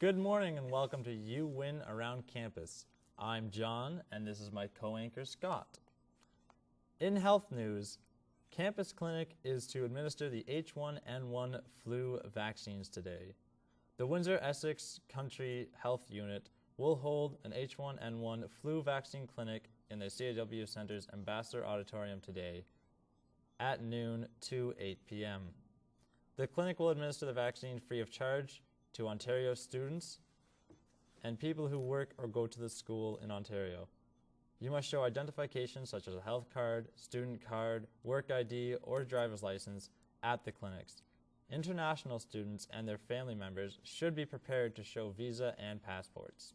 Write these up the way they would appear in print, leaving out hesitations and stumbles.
Good morning and welcome to You Win Around Campus. I'm John and this is my co-anchor Scott. In health news, Campus Clinic is to administer the H1N1 flu vaccines today. The Windsor-Essex Country Health Unit will hold an H1N1 flu vaccine clinic in the CoW Center's Ambassador Auditorium today at noon to 8 p.m. The clinic will administer the vaccine free of charge to Ontario students and people who work or go to the school in Ontario. You must show identification such as a health card, student card, work ID, or driver's license at the clinics. International students and their family members should be prepared to show visa and passports.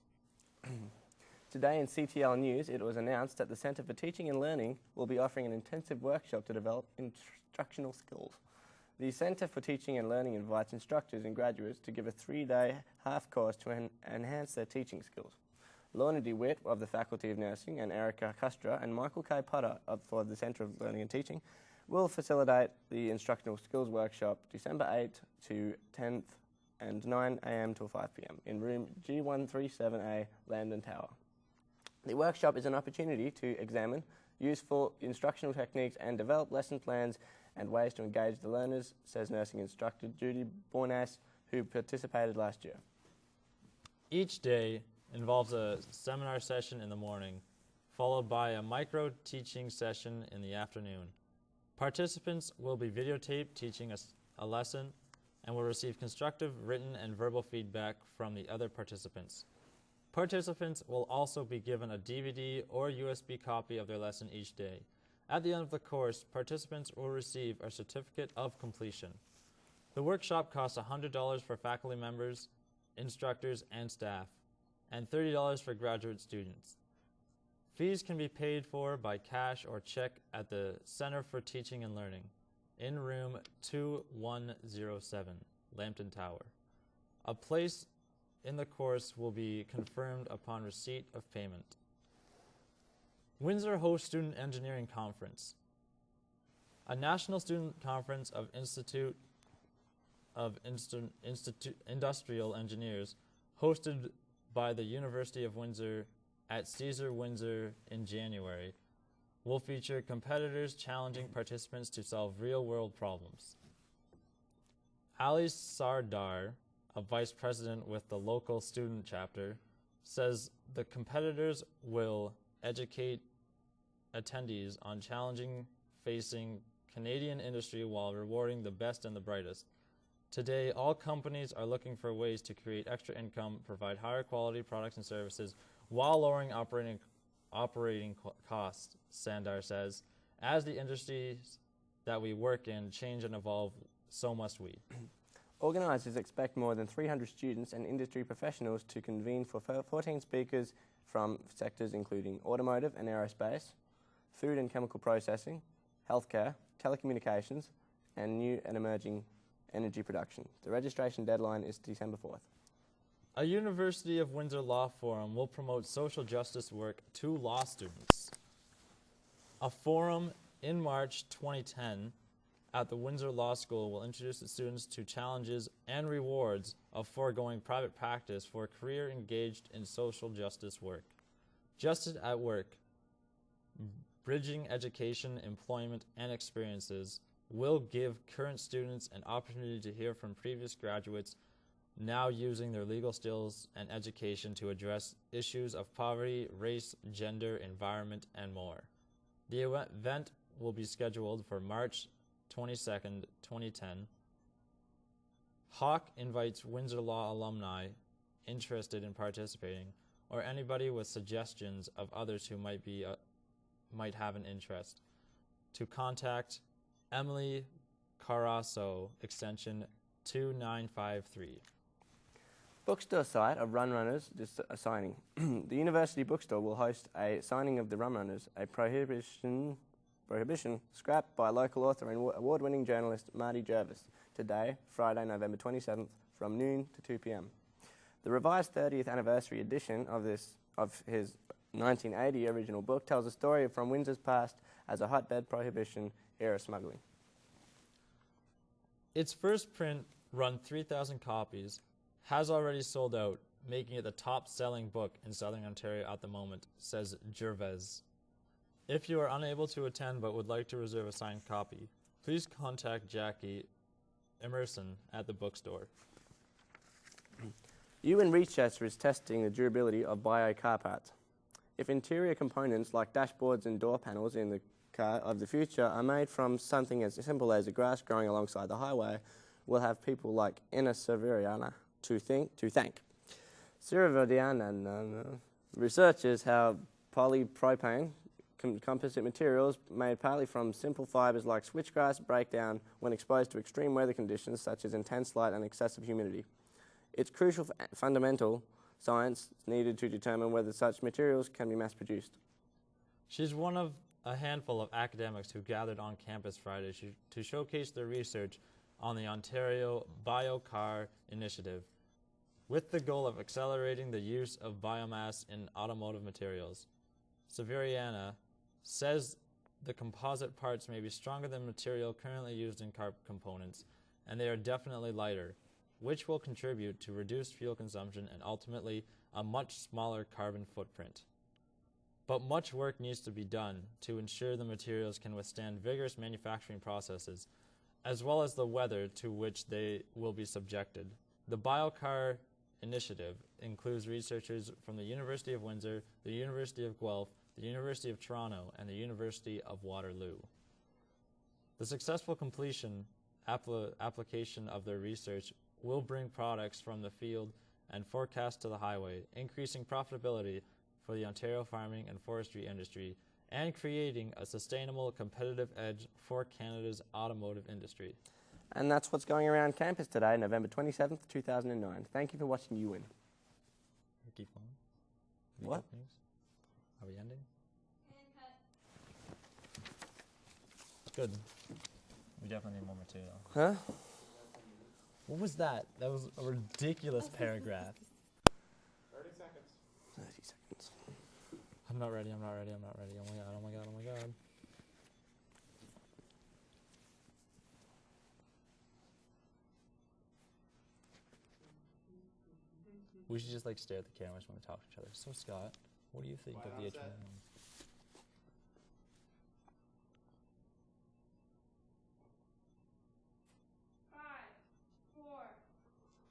Today in CTL News, it was announced that the Centre for Teaching and Learning will be offering an intensive workshop to develop instructional skills. The Centre for Teaching and Learning invites instructors and graduates to give a 3-day half course to enhance their teaching skills. Lorna DeWitt of the Faculty of Nursing and Erica Custra and Michael K. Potter for the Centre of Learning and Teaching will facilitate the instructional skills workshop December 8th to 10th and 9 a.m. till 5 p.m. in room G137A, Lambton Tower. The workshop is an opportunity to examine useful instructional techniques and develop lesson plans and ways to engage the learners, says nursing instructor Judy Bornas, who participated last year. Each day involves a seminar session in the morning, followed by a micro-teaching session in the afternoon. Participants will be videotaped teaching a lesson and will receive constructive written and verbal feedback from the other participants. Participants will also be given a DVD or USB copy of their lesson each day. At the end of the course, participants will receive a certificate of completion. The workshop costs $100 for faculty members, instructors, and staff, and $30 for graduate students. Fees can be paid for by cash or check at the Center for Teaching and Learning in room 2107, Lambton Tower. A place in the course will be confirmed upon receipt of payment. Windsor hosts Student Engineering Conference, a national student conference of Institute of Industrial Engineers hosted by the University of Windsor at Caesar Windsor in January, will feature competitors challenging participants to solve real-world problems. Ali Sardar, a vice president with the local student chapter, says the competitors will educate attendees on challenging facing Canadian industry while rewarding the best and the brightest. Today, all companies are looking for ways to create extra income, provide higher quality products and services while lowering operating costs, Sandar says. As the industries that we work in change and evolve, so must we. Organisers expect more than 300 students and industry professionals to convene for 14 speakers from sectors including automotive and aerospace, food and chemical processing, healthcare, telecommunications, and new and emerging energy production. The registration deadline is December 4th. A University of Windsor Law Forum will promote social justice work to law students. A forum in March 2010 at the Windsor Law School will introduce the students to challenges and rewards of foregoing private practice for a career engaged in social justice work. Justice at Work, Bridging Education, Employment, and Experiences will give current students an opportunity to hear from previous graduates now using their legal skills and education to address issues of poverty, race, gender, environment, and more. The event will be scheduled for March 22nd, 2010. Hawk invites Windsor Law alumni interested in participating or anybody with suggestions of others who might have an interest to contact Emily Carasso, extension 2953. Bookstore site of Run Runners is a signing. The University Bookstore will host a signing of the Rum Runners, a prohibition scrapped by local author and award-winning journalist Marty Jervis, today, Friday, November 27th, from noon to 2 p.m. The revised 30th anniversary edition of his 1980 original book tells a story from Windsor's past as a hotbed prohibition-era smuggling. Its first print, run 3,000 copies, has already sold out, making it the top-selling book in Southern Ontario at the moment, says Gervais. If you are unable to attend but would like to reserve a signed copy, please contact Jackie Emerson at the bookstore. UoW Research is testing the durability of bio car parts. If interior components like dashboards and door panels in the car of the future are made from something as simple as the grass growing alongside the highway, we'll have people like Inna Severiana to thank. Severiana researches how polypropylene composite materials made partly from simple fibers like switchgrass break down when exposed to extreme weather conditions such as intense light and excessive humidity. It's crucial fundamental science needed to determine whether such materials can be mass-produced. She's one of a handful of academics who gathered on campus Friday to showcase their research on the Ontario Biocar Initiative, with the goal of accelerating the use of biomass in automotive materials. Severiana says the composite parts may be stronger than material currently used in car components, and they are definitely lighter, which will contribute to reduced fuel consumption and ultimately a much smaller carbon footprint. But much work needs to be done to ensure the materials can withstand vigorous manufacturing processes, as well as the weather to which they will be subjected. The Biocar Initiative includes researchers from the University of Windsor, the University of Guelph, the University of Toronto, and the University of Waterloo. The successful application of their research will bring products from the field and forecast to the highway, increasing profitability for the Ontario farming and forestry industry and creating a sustainable competitive edge for Canada's automotive industry. And that's what's going around campus today, November 27th, 2009. Thank you for watching UWin. Keep going. What? Are we ending? It's good. We definitely need more material. Huh? What was that? That was a ridiculous paragraph. 30 seconds. 30 seconds. I'm not ready. Oh my god. We should just stare at the camera when we talk to each other. So Scott, what do you think of the H1N1? 5, 4,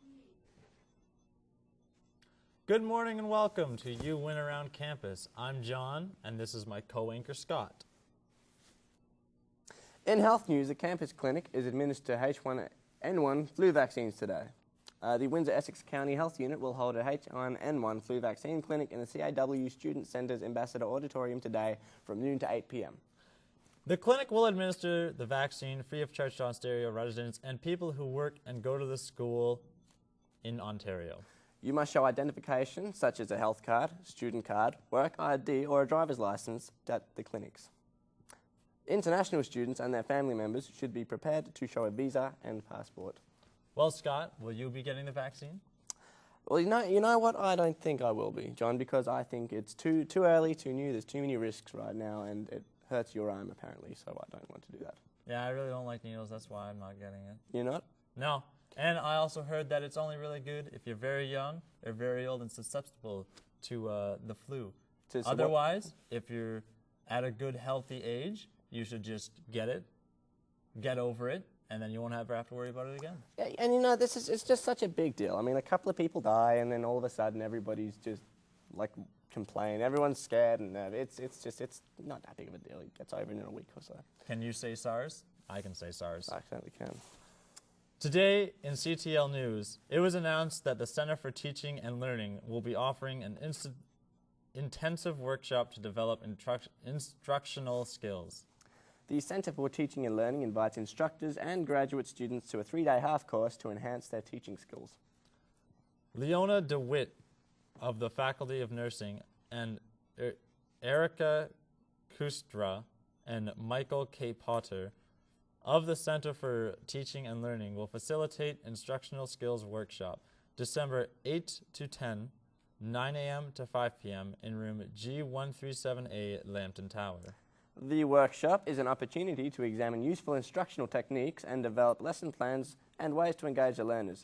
3. Good morning and welcome to You Win Around Campus. I'm John, and this is my co-anchor Scott. In health news, the campus clinic is administered H1N1 flu vaccines today. The Windsor-Essex County Health Unit will hold a H1N1 flu vaccine clinic in the CAW Student Centre's Ambassador Auditorium today from noon to 8 p.m. The clinic will administer the vaccine free of charge to Ontario residents and people who work and go to the school in Ontario. You must show identification, such as a health card, student card, work ID, or a driver's license at the clinics. International students and their family members should be prepared to show a visa and passport. Well, Scott, will you be getting the vaccine? Well, you know what? I don't think I will be, John, because I think it's too early, too new. There's too many risks right now, and it hurts your arm, apparently, so I don't want to do that. Yeah, I really don't like needles. That's why I'm not getting it. You're not? No. And I also heard that it's only really good if you're very young or very old and susceptible to the flu. Otherwise, if you're at a good, healthy age, you should just get it, get over it, and then you won't ever have to worry about it again. Yeah, and you know, it's just such a big deal. I mean, a couple of people die, and then all of a sudden everybody's just complaining. Everyone's scared, and it's not that big of a deal. It gets over in a week or so. Can you say SARS? I can say SARS. I certainly can. Today in CTL News, it was announced that the Centre for Teaching and Learning will be offering an intensive workshop to develop instructional skills. The Centre for Teaching and Learning invites instructors and graduate students to a 3-day half course to enhance their teaching skills. Leona DeWitt of the Faculty of Nursing and Erica Kustra and Michael K. Potter of the Center for Teaching and Learning will facilitate instructional skills workshop December 8 to 10, 9 a.m. to 5 p.m. in room G137A, Lambton Tower. The workshop is an opportunity to examine useful instructional techniques and develop lesson plans and ways to engage the learners.